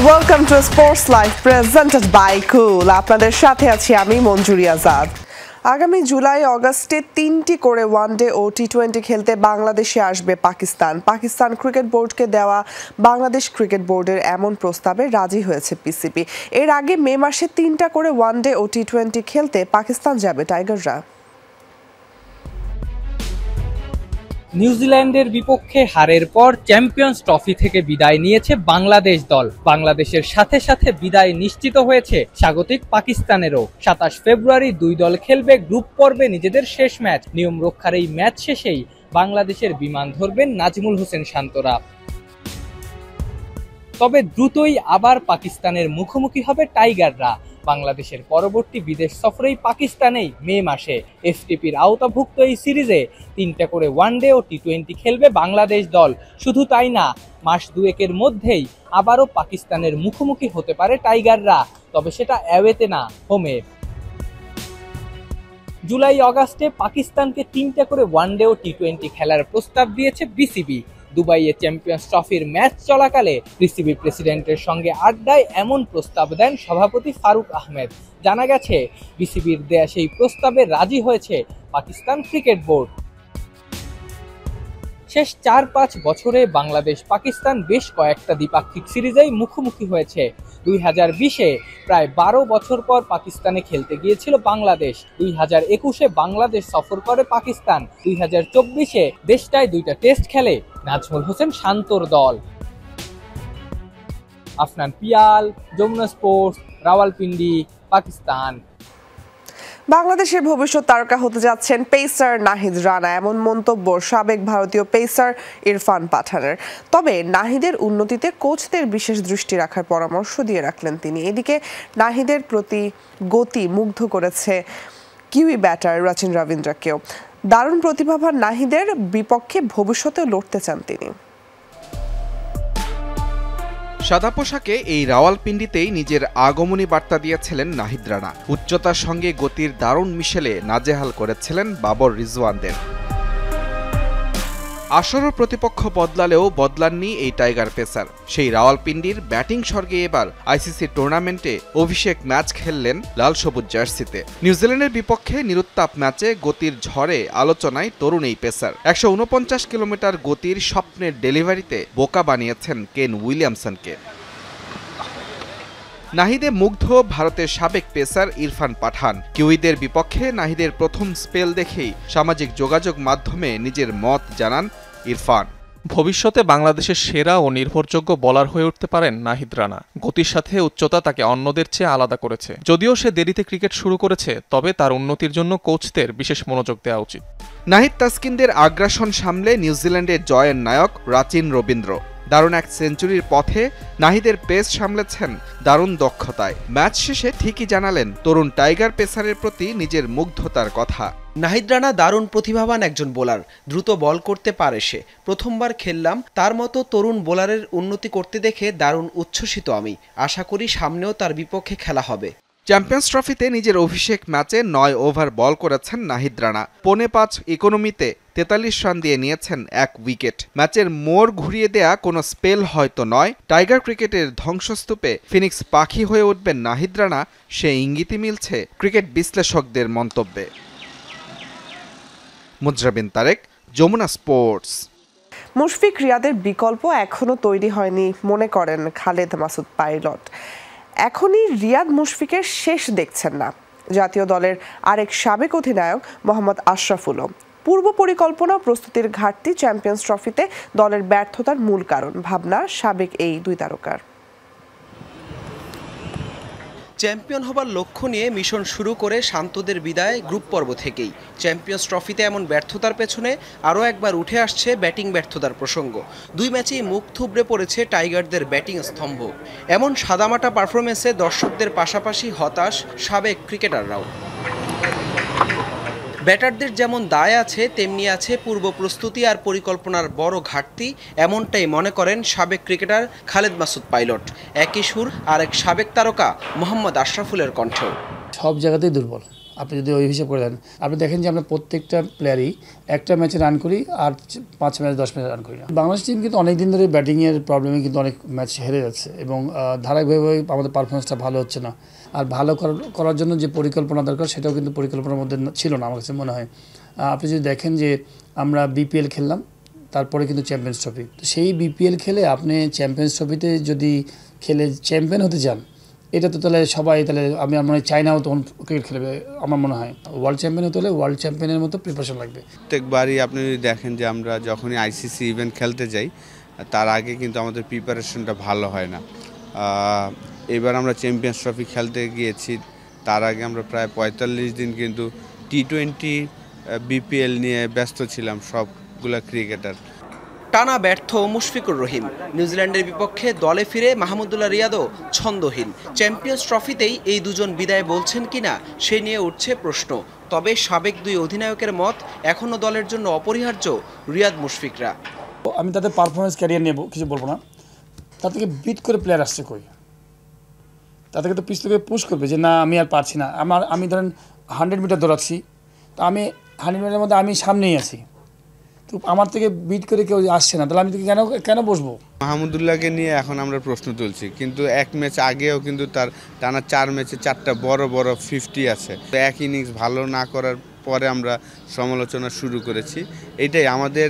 Welcome to sports live presented by cool. আপনাদের সাথে আছি আমি মঞ্জুরি আজাদ। আগামী জুলাই অগাস্টে 3টি করে ওয়ানডে ও টি20 খেলতে বাংলাদেশে আসবে পাকিস্তান ক্রিকেট বোর্ডকে দেওয়া বাংলাদেশ ক্রিকেট বোর্ডের এমন প্রস্তাবে রাজি হয়েছে পিসিবি। এর আগে মে মাসে 3টা করে ওয়ানডে ও টি20 খেলতে পাকিস্তান যাবে টাইগাররা। নিউজিল্যান্ডের বিপক্ষে হারের পর চ্যাম্পিয়ন্স ট্রফি থেকে বিদায় নিয়েছে বাংলাদেশ দল। বাংলাদেশের সাথে সাথে বিদায় নিশ্চিত হয়েছে স্বাগতিক পাকিস্তানেরও। 27 ফেব্রুয়ারি দুই দল খেলবে গ্রুপ পর্বে নিজেদের শেষ ম্যাচ। নিয়ম রক্ষার এই ম্যাচ শেষেই বাংলাদেশের বিমান ধরবেন নাজমুল হোসেন শান্তরা। তবে দ্রুতই আবার পাকিস্তানের মুখোমুখি হবে টাইগাররা। বাংলাদেশের পরবর্তী বিদেশ সফরেই পাকিস্তানেই মে মাসে এফটিপির আওতাভুক্ত এই সিরিজে 3টা করে ওয়ানডে ও টি20 খেলবে বাংলাদেশ দল। শুধু তাই না, মাস দুয়েকের মধ্যেই আবারও পাকিস্তানের মুখোমুখি হতে পারে টাইগাররা, তবে সেটা অ্যাওয়েতে না, হোমে। জুলাই অগাস্টে পাকিস্তানকে 3টা করে ওয়ানডে ও টি20 খেলার প্রস্তাব দিয়েছে বিসিবি। দুবাইয়ে চ্যাম্পিয়ন্স ট্রফির ম্যাচ চলাকালে বিসিবি প্রেসিডেন্টের সঙ্গে আড্ডায় এমন প্রস্তাব দেন সভাপতি ফারুক আহমেদ। জানা গেছে, বিসিবির দেয়া সেই প্রস্তাবে রাজি হয়েছে পাকিস্তান ক্রিকেট বোর্ড। শেষ 4-5 বছরে বাংলাদেশ পাকিস্তান বেশ কয়েকটা দ্বিপাক্ষিক সিরিজেই মুখোমুখি হয়েছে। 2020-এ প্রায় 12 বছর পর পাকিস্তানে খেলতে গিয়েছিল বাংলাদেশ। 2021-এ বাংলাদেশ সফর করে পাকিস্তান। 2024-এ দেশটায় 2টা টেস্ট খেলে নাজমুল হোসেন শান্তর দল। আফনান পিয়াল, যমুনা স্পোর্টস, রাওয়ালপিন্ডি, পাকিস্তান। বাংলাদেশের ভবিষ্যৎ তারকা হতে যাচ্ছেন পেসার নাহিদ রানা, এমন মন্তব্য সাবেক ভারতীয় পেসার ইরফান পাঠানের। তবে নাহিদের উন্নতিতে কোচদের বিশেষ দৃষ্টি রাখার পরামর্শ দিয়ে রাখলেন তিনি। এদিকে নাহিদের প্রতি গতি মুগ্ধ করেছে কিউই ব্যাটার রচিন রবীন্দ্রকেও। দারুণ প্রতিভাবান নাহিদের বিপক্ষে ভবিষ্যতে লড়তে চান তিনি। সাদা পোশাকে এই রাওয়ালপিন্ডিতেই নিজের আগমনী বার্তা দিয়েছিলেন নাহিদ রানা। উচ্চতার সঙ্গে গতির দারুণ মিশেলে নাজেহাল করেছিলেন বাবর রিজওয়ানদের। আসরও প্রতিপক্ষ বদলালেও বদলাননি এই টাইগার পেসার। সেই রাওয়ালপিন্ডির ব্যাটিং স্বর্গে এবার আইসিসি টুর্নামেন্টে অভিষেক ম্যাচ খেললেন লাল সবুজ জার্সিতে। নিউজিল্যান্ডের বিপক্ষে নিরুত্তাপ ম্যাচে গতির ঝড়ে আলোচনায় তরুণ এই পেসার। 149 কিলোমিটার গতির স্বপ্নের ডেলিভারিতে বোকা বানিয়েছেন কেন উইলিয়ামসনকে। নাহিদে মুগ্ধ ভারতের সাবেক পেসার ইরফান পাঠান। কিউইদের বিপক্ষে নাহিদের প্রথম স্পেল দেখেই সামাজিক যোগাযোগ মাধ্যমে নিজের মত জানান ইরফান। ভবিষ্যতে বাংলাদেশের সেরা ও নির্ভরযোগ্য বোলার হয়ে উঠতে পারেন নাহিদ রানা। গতির সাথে উচ্চতা তাকে অন্যদের চেয়ে আলাদা করেছে। যদিও সে দেরিতে ক্রিকেট শুরু করেছে, তবে তার উন্নতির জন্য কোচদের বিশেষ মনোযোগ দেওয়া উচিত। নাহিদ তাসকিনদের আগ্রাসন সামলে নিউজিল্যান্ডের জয়ের নায়ক রচিন রবীন্দ্র। দারুণ এক সেঞ্চুরির পথে নাহিদের পেস সামলেছেন দারুণ দক্ষতায়। ম্যাচ শেষে ঠিকই জানালেন তরুণ টাইগার পেসারের প্রতি নিজের মুগ্ধতার কথা। নাহিদ রানা দারুণ প্রতিভাবান একজন বোলার, দ্রুত বল করতে পারে সে। প্রথমবার খেললাম, তার মতো তরুণ বোলারের উন্নতি করতে দেখে দারুণ উচ্ছ্বসিত আমি। আশা করি সামনেও তার বিপক্ষে খেলা হবে। চ্যাম্পিয়ন্স ট্রফিতে নিজের অভিষেক ম্যাচে 9 ওভার বল করেছেন নাহিদ রানা। 5.25 ইকোনমিতে 43 রান দিয়ে নিয়েছেন 1 উইকেট। ম্যাচের মোড় ঘুরিয়ে দেয়া কোনো স্পেল হয়তো নয়। টাইগার ক্রিকেটের ধ্বংসস্তূপে ফিনিক্স পাখি হয়ে উঠবেন নাহিদ রানা, সে ইঙ্গিতই মিলছে ক্রিকেট বিশ্লেষকদের মন্তব্যে। মুজরাবিন তারেক, যমুনা স্পোর্টস। মুশফিক রিয়াদের বিকল্প এখনও তৈরি হয়নি মনে করেন খালেদ মাসুদ পাইলট। এখনই রিয়াদ মুশফিকের শেষ দেখছেন না জাতীয় দলের আরেক সাবেক অধিনায়ক মোহাম্মদ আশরাফুলও। পূর্ব পরিকল্পনা প্রস্তুতির ঘাটতি চ্যাম্পিয়ন্স ট্রফিতে দলের ব্যর্থতার মূল কারণ, ভাবনা সাবেক এই দুই তারকার। চ্যাম্পিয়ন হবার লক্ষ্য নিয়ে মিশন শুরু করে শান্তদের বিদায় গ্রুপ পর্ব থেকেই চ্যাম্পিয়ন্স ট্রফিতে এমন ব্যর্থতার পেছনে আরও একবার উঠে আসছে ব্যাটিং ব্যর্থতার প্রসঙ্গ। 2 ম্যাচেই মুখ থুবড়ে পড়েছে টাইগারদের ব্যাটিং স্তম্ভ। এমন সাদামাটা পারফরমেন্সে দর্শকদের পাশাপাশি হতাশ সাবেক ক্রিকেটাররাও। ব্যাটারদের যেমন দায় আছে, তেমনি আছে পূর্ব প্রস্তুতি আর পরিকল্পনার বড় ঘাটতি, এমনটাই মনে করেন সাবেক ক্রিকেটার খালেদ মাসুদ পাইলট। একই সুর আর এক সাবেক তারকা মোহাম্মদ আশরাফুলের কণ্ঠেও। সব জায়গাতেই দুর্বল, আপনি যদি ওই হিসাব করে দেন, আপনি দেখেন যে আমরা প্রত্যেকটা প্লেয়ারই একটা ম্যাচে রান করি আর 5 ম্যাচ 10 ম্যাচ রান করি না। বাংলাদেশ টিম কিন্তু অনেক দিন ধরে ব্যাটিংয়ের প্রবলেমে কিন্তু অনেক ম্যাচ হেরে যাচ্ছে এবং ধারাবাহিকভাবে আমাদের পারফরমেন্সটা ভালো হচ্ছে না। আর ভালো করার জন্য যে পরিকল্পনা দরকার সেটাও কিন্তু পরিকল্পনার মধ্যে ছিল না আমার কাছে মনে হয়। আপনি যদি দেখেন যে আমরা বিপিএল খেললাম, তারপরে কিন্তু চ্যাম্পিয়ন্স ট্রফি, তো সেই বিপিএল খেলে আপনি চ্যাম্পিয়ন্স ট্রফিতে যদি খেলে চ্যাম্পিয়ন হতে চান, এটা তো তাহলে সবাই তাহলে আমি মনে হয় চাইনাও তখন ক্রিকেট খেলবে। আমার মনে হয় ওয়ার্ল্ড চ্যাম্পিয়ন হতে হলে ওয়ার্ল্ড চ্যাম্পিয়নের মতো প্রিপারেশন লাগবে। প্রত্যেকবারই আপনি যদি দেখেন যে আমরা যখনই আইসিসি ইভেন্ট খেলতে যাই তার আগে কিন্তু আমাদের প্রিপারেশনটা ভালো হয় না। এবার আমরা চ্যাম্পিয়ন্স ট্রফি খেলতে গিয়েছি, তার আগে আমরা প্রায় 45 দিন কিন্তু T20 বিপিএল নিয়ে ব্যস্ত ছিলাম সবগুলা ক্রিকেটার। টানা ব্যর্থ মুশফিকুর রহিম, নিউজিল্যান্ডের বিপক্ষে দলে ফিরে মাহমুদুল্লাহ রিয়াদও ছন্দহীন। চ্যাম্পিয়ন্স ট্রফিতেই এই দুজন বিদায় বলছেন কিনা সে নিয়ে উঠছে প্রশ্ন। তবে সাবেক দুই অধিনায়কের মত এখনও দলের জন্য অপরিহার্য রিয়াদ মুশফিকরা। আমি তাদের পারফরমেন্স ক্যারিয়ার নিয়ে কিছু বলবো না, তার থেকে বিট করে প্লেয়ার আসছে কই, তাদেরকে তো পিছ থেকে পুশ করবে যে না আমি আর পারছি না। আমি ধরেন 100 মিটার দৌড়াচ্ছি, তো আমি 100 মিটারের মধ্যে আমি সামনেই আছি, তো আমার থেকে বিট করে কেউ আসছে না, তাহলে আমি কেন বসবো? মাহমুদুল্লাহকে নিয়ে এখন আমরা প্রশ্ন তুলছি, কিন্তু এক ম্যাচ আগেও কিন্তু তার টানা 4 ম্যাচে 4টা বড় বড় 50 আছে। তো এক ইনিংস ভালো না করার পরে আমরা সমালোচনা শুরু করেছি। এটাই আমাদের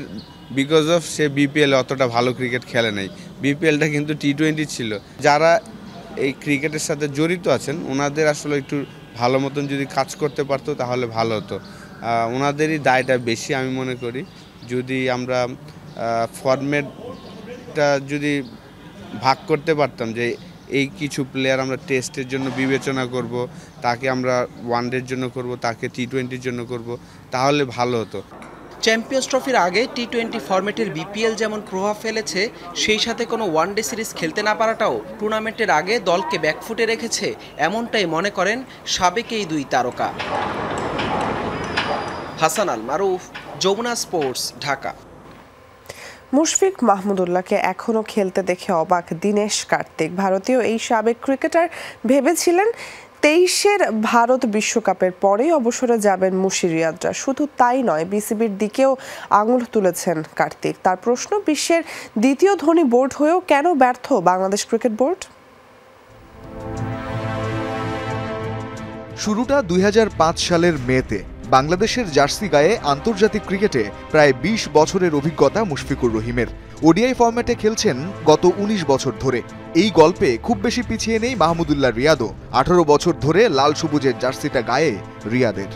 বিকজ অফ সে বিপিএল অতটা ভালো ক্রিকেট খেলে নাই। বিপিএলটা কিন্তু T20 ছিল। যারা এই ক্রিকেটের সাথে জড়িত আছেন ওনাদের আসলে একটু ভালো মতন যদি কাজ করতে পারতো তাহলে ভালো হতো। ওনাদেরই দায়টা বেশি আমি মনে করি। যদি আমরা ফরম্যাটটা যদি ভাগ করতে পারতাম যে এই কিছু প্লেয়ার আমরা টেস্টের জন্য বিবেচনা করব, তাকে আমরা ওয়ানডের জন্য করব, তাকে T20-র জন্য করব, তাহলে ভালো হতো। চ্যাম্পিয়ন্স ট্রফির আগে T20 ফরম্যাটের বিপিএল যেমন প্রভাব ফেলেছে, সেই সাথে কোনো ওয়ানডে সিরিজ খেলতে না পারাটাও টুর্নামেন্টের আগে দলকে ব্যাকফুটে রেখেছে, এমনটাই মনে করেন সাবেক এই দুই তারকা। হাসান আল মারুফ, যমুনা স্পোর্টস, ঢাকা। মুশফিক মাহমুদুল্লাহকে এখনও খেলতে দেখে অবাক দীনেশ কার্তিক। ভারতীয় এই সাবেক ক্রিকেটার ভেবেছিলেন 23-এর ভারত বিশ্বকাপের পরেই অবসরে যাবেন মুশিরিয়াদরা। শুধু তাই নয়, বিসিবির দিকেও আঙুল তুলেছেন কার্তিক। তার প্রশ্ন, বিশ্বের দ্বিতীয় ধনী বোর্ড হয়েও কেন ব্যর্থ বাংলাদেশ ক্রিকেট বোর্ড? শুরুটা 2005 সালের মেতে। বাংলাদেশের জার্সি গায়ে আন্তর্জাতিক ক্রিকেটে প্রায় 20 বছরের অভিজ্ঞতা মুশফিকুর রহিমের। ওডিআই ফরম্যাটে খেলছেন গত 19 বছর ধরে। এই গল্পে খুব বেশি পিছিয়ে নেই মাহমুদুল্লাহ রিয়াদও। 18 বছর ধরে লাল সবুজের জার্সিটা গায়ে রিয়াদের।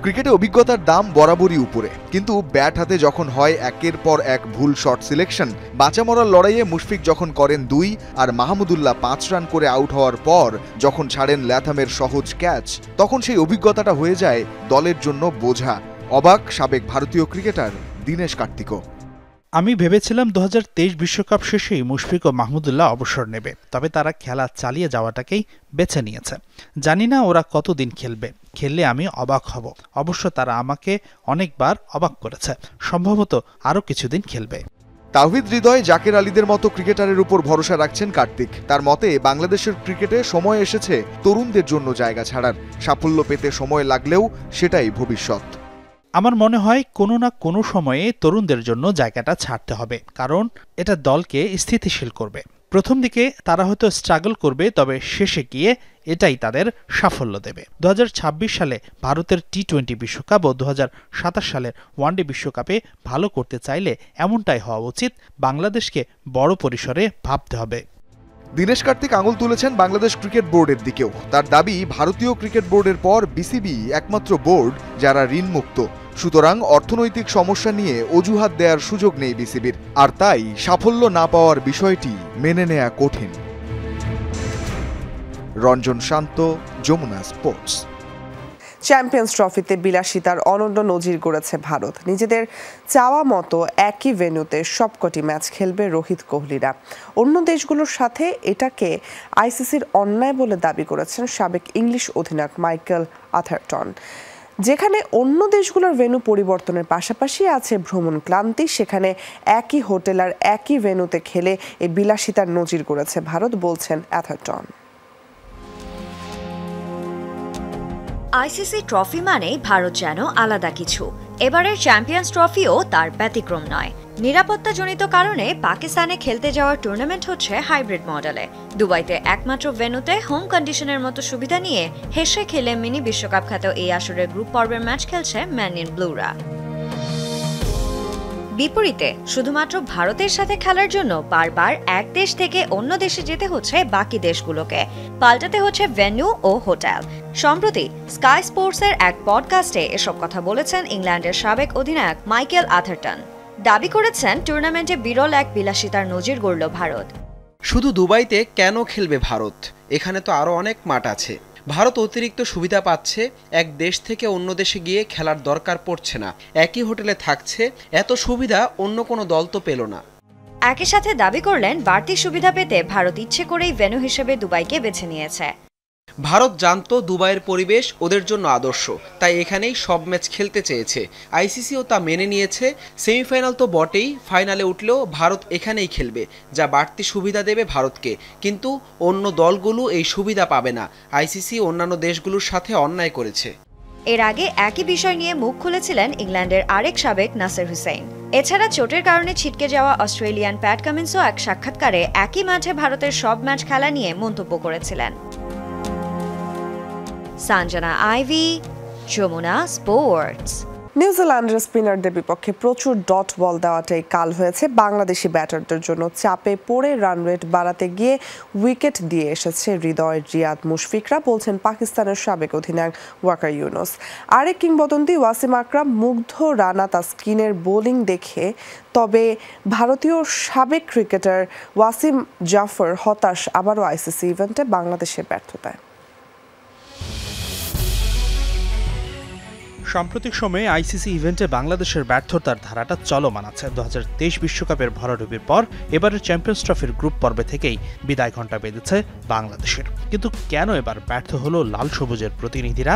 ক্রিকেটে অভিজ্ঞতার দাম বরাবরই উপরে, কিন্তু ব্যাট হাতে যখন হয় একের পর এক ভুল শট সিলেকশন, বাঁচা মরার লড়াইয়ে মুশফিক যখন করেন 2 আর মাহমুদুল্লাহ 5 রান করে আউট হওয়ার পর যখন ছাড়েন ল্যাথামের সহজ ক্যাচ, তখন সেই অভিজ্ঞতাটা হয়ে যায় দলের জন্য বোঝা। অবাক সাবেক ভারতীয় ক্রিকেটার দীনেশ কার্তিকও। আমি ভেবেছিলাম 2023 বিশ্বকাপ শেষেই মুশফিক ও মাহমুদুল্লাহ অবসর নেবে, তবে তারা খেলা চালিয়ে যাওয়াটাকেই বেছে নিয়েছে। জানি না ওরা কতদিন খেলবে, খেললে আমি অবাক হব। অবশ্য তারা আমাকে অনেকবার অবাক করেছে, সম্ভবত আরও কিছুদিন খেলবে। তাওহিদ হৃদয়, জাকের আলীদের মতো ক্রিকেটারের উপর ভরসা রাখছেন কার্তিক। তার মতে বাংলাদেশের ক্রিকেটে সময় এসেছে তরুণদের জন্য জায়গা ছাড়ার। সাফল্য পেতে সময় লাগলেও সেটাই ভবিষ্যৎ। আমার মনে হয় কোনো না কোনো সময়ে তরুণদের জন্য জায়গাটা ছাড়তে হবে, কারণ এটা দলকে স্থিতিশীল করবে। প্রথম দিকে তারা হয়তো স্ট্রাগল করবে, তবে শেষে গিয়ে এটাই তাদের সাফল্য দেবে। 2026 সালে ভারতের T20 বিশ্বকাপ ও 2027 সালের ওয়ানডে বিশ্বকাপে ভালো করতে চাইলে এমনটাই হওয়া উচিত। বাংলাদেশকে বড় পরিসরে ভাবতে হবে। দীনেশ কার্তিক আঙুল তুলেছেন বাংলাদেশ ক্রিকেট বোর্ডের দিকেও। তার দাবি, ভারতীয় ক্রিকেট বোর্ডের পর বিসিবি একমাত্র বোর্ড যারা ঋণমুক্ত। সুতরাং অর্থনৈতিক সমস্যা নিয়ে অজুহাত দেওয়ার সুযোগ নেই বিসিবির, আর তাই সাফল্য না পাওয়ার বিষয়টি মেনে নেওয়া কঠিন। রঞ্জন শান্ত, যমুনা স্পোর্টস। চ্যাম্পিয়ন্স ট্রফিতে বিলাসিতার অনন্য নজির গড়েছে ভারত। নিজেদের চাওয়া মতো একই ভেন্যুতে সবকটি ম্যাচ খেলবে রোহিত কোহলিরা। অন্য দেশগুলোর সাথে এটাকে আইসিসির অন্যায় বলে দাবি করেছেন সাবেক ইংলিশ অধিনায়ক মাইকেল আথারটন। যেখানে অন্য দেশগুলোর ভেন্যু পরিবর্তনের পাশাপাশি আছে ভ্রমণ ক্লান্তি, সেখানে একই হোটেল আর একই ভেন্যুতে খেলে এই বিলাসিতার নজির গড়েছে ভারত, বলছেন আথারটন। আইসিসি ট্রফি মানেই ভারত যেন আলাদা কিছু। এবারের চ্যাম্পিয়ন্স ট্রফিও তার ব্যতিক্রম নয়। নিরাপত্তাজনিত কারণে পাকিস্তানে খেলতে যাওয়ার টুর্নামেন্ট হচ্ছে হাইব্রিড মডেলে। দুবাইতে একমাত্র ভেন্যুতে হোম কন্ডিশনের মতো সুবিধা নিয়ে হেসে খেলে মিনি বিশ্বকাপ খ্যাত এই আসরের গ্রুপ পর্বের ম্যাচ খেলছে ম্যান ইন ব্লুরা। বিপরীতে শুধুমাত্র ভারতের সাথে খেলার জন্য বারবার এক দেশ থেকে অন্য দেশে যেতে হচ্ছে বাকি দেশগুলোকে, পাল্টাতে হচ্ছে ভেন্যু ও হোটেল। সম্প্রতি স্কাই স্পোর্টসের এক পডকাস্টে এসব কথা বলেছেন ইংল্যান্ডের সাবেক অধিনায়ক মাইকেল আথারটন। দাবি করেছেন টুর্নামেন্টে বিরল এক বিলাসিতার নজির গড়ল ভারত। শুধু দুবাইতে কেন খেলবে ভারত? এখানে তো আরও অনেক মাঠ আছে। ভারত অতিরিক্ত সুবিধা পাচ্ছে, এক দেশ থেকে অন্য দেশে গিয়ে খেলার দরকার পড়ছে না, একই হোটেলে থাকছে। এত সুবিধা অন্য কোনো দল তো পেল না। একই সাথে দাবি করলেন বাড়তি সুবিধা পেতে ভারত ইচ্ছে করেই ভেন্যু হিসেবে দুবাইকে বেছে নিয়েছে। ভারত জানতো দুবাইয়ের পরিবেশ ওদের জন্য আদর্শ, তাই এখানেই সব ম্যাচ খেলতে চেয়েছে। আইসিসিও তা মেনে নিয়েছে। সেমিফাইনাল তো বটেই, ফাইনালে উঠলেও ভারত এখানেই খেলবে, যা বাড়তি সুবিধা দেবে ভারতকে। কিন্তু অন্য দলগুলো এই সুবিধা পাবে না। আইসিসি অন্যান্য দেশগুলোর সাথে অন্যায় করেছে। এর আগে একই বিষয় নিয়ে মুখ খুলেছিলেন ইংল্যান্ডের আরেক সাবেক নাসির হুসেইন। এছাড়া চোটের কারণে ছিটকে যাওয়া অস্ট্রেলিয়ান প্যাট কামিন্সও এক সাক্ষাৎকারে একই মাঠে ভারতের সব ম্যাচ খেলা নিয়ে মন্তব্য করেছিলেন। সঞ্জনা আইভি, যমুনা স্পোর্টস। নিউজিল্যান্ডের স্পিনারদের বিপক্ষে প্রচুর ডট বল দেওয়াটাই কাল হয়েছে বাংলাদেশি ব্যাটারদের জন্য। চাপে পড়ে রান রেট বাড়াতে গিয়ে উইকেট দিয়ে এসেছে হৃদয়, রিয়াদ, মুশফিকরা, বলছেন পাকিস্তানের সাবেক অধিনায়ক ওয়াকার ইউনুস। আরেক কিংবদন্তি ওয়াসিম আকরাম মুগ্ধ রানা তাসকিনের বোলিং দেখে। তবে ভারতীয় সাবেক ক্রিকেটার ওয়াসিম জাফর হতাশ আবারও আইসিসি ইভেন্টে বাংলাদেশের ব্যর্থতায়। সাম্প্রতিক সময়ে আইসিসি ইভেন্টে বাংলাদেশের ব্যর্থতার ধারাটা চলমান আছে। 2023 বিশ্বকাপের ভরাডুবির পর এবারের চ্যাম্পিয়ন্স ট্রফির গ্রুপ পর্বে থেকেই বিদায় ঘণ্টা বেঁধেছে বাংলাদেশের। কিন্তু কেন এবার ব্যর্থ হলো লাল সবুজের প্রতিনিধিরা?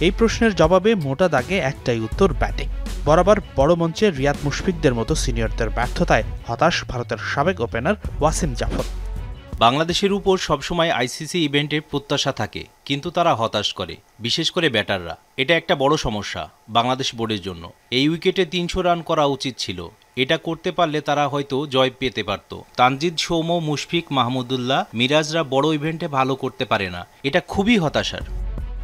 এই প্রশ্নের জবাবে মোটা দাগে একটাই উত্তর, ব্যাটিং। বরাবর বড় মঞ্চে রিয়াদ, মুশফিকদের মতো সিনিয়রদের ব্যর্থতায় হতাশ ভারতের সাবেক ওপেনার ওয়াসিম জাফর। বাংলাদেশের উপর সবসময় আইসিসি ইভেন্টের প্রত্যাশা থাকে, কিন্তু তারা হতাশ করে, বিশেষ করে ব্যাটাররা। এটা একটা বড় সমস্যা বাংলাদেশ বোর্ডের জন্য। এই উইকেটে 300 রান করা উচিত ছিল। এটা করতে পারলে তারা হয়তো জয় পেতে পারত। তানজিদ, সৌম্য, মুশফিক, মাহমুদুল্লাহ, মিরাজরা বড় ইভেন্টে ভালো করতে পারে না। এটা খুবই হতাশার।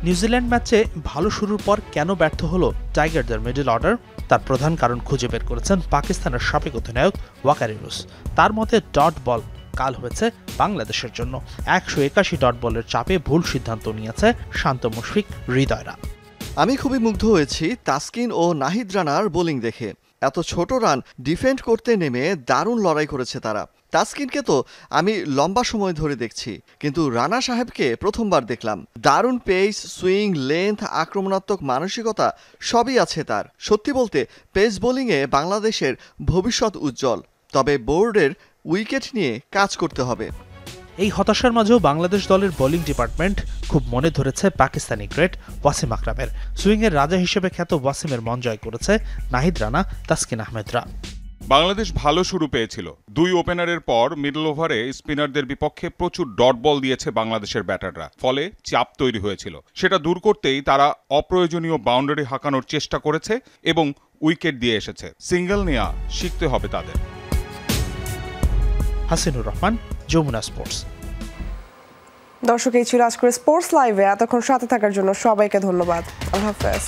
নিউজিল্যান্ড ম্যাচে ভালো শুরুর পর কেন ব্যর্থ হলো টাইগারদের মিডল অর্ডার, তার প্রধান কারণ খুঁজে বের করেছেন পাকিস্তানের সাবেক অধিনায়ক ওয়াকার ইউনুস। তার মতে ডট বল কাল হয়েছে বাংলাদেশের জন্য। 181 ডট বলের চাপে ভুল সিদ্ধান্ত নিয়েছে শান্ত, মুশফিক, হৃদয়রা। আমি খুবই মুগ্ধ হয়েছি তাসকিন ও নাহিদ রানার বোলিং দেখে। এত ছোট রান ডিফেন্ড করতে নেমে দারুণ লড়াই করেছে তারা। তাসকিনকে তো আমি লম্বা সময় ধরে দেখছি, কিন্তু রানা সাহেবকে প্রথমবার দেখলাম। দারুণ পেস, সুইং, লেন্থ, আক্রমণাত্মক মানসিকতা সবই আছে তার। সত্যি বলতে পেস বোলিংয়ে বাংলাদেশের ভবিষ্যৎ উজ্জ্বল, তবে বোর্ডের উইকেট নিয়ে কাজ করতে হবে। এই হতাশার মাঝেও বাংলাদেশ দলের বোলিং ডিপার্টমেন্ট খুব মনে ধরেছে পাকিস্তানি গ্রেট ওয়াসিম আকরামের। সুইংয়ের রাজা হিসেবে খ্যাত ওয়াসিমের মন জয় করেছে নাহিদ রানা, তাসকিন আহমেদরা। বাংলাদেশ ভালো শুরু পেয়েছিল। 2 ওপেনারের পর মিডল ওভারে স্পিনারদের বিপক্ষে প্রচুর ডট বল দিয়েছে বাংলাদেশের ব্যাটাররা, ফলে চাপ তৈরি হয়েছিল। সেটা দূর করতেই তারা অপ্রয়োজনীয় বাউন্ডারি হাঁকানোর চেষ্টা করেছে এবং উইকেট দিয়ে এসেছে। সিঙ্গেল নেওয়া শিখতে হবে তাদের। হাসিনুর রহমান, যমুনা স্পোর্টস। দর্শক, এই ছিল আজকের স্পোর্টস লাইভে। এতক্ষণ সাথে থাকার জন্য সবাইকে ধন্যবাদ। আল্লাহ হাফেজ।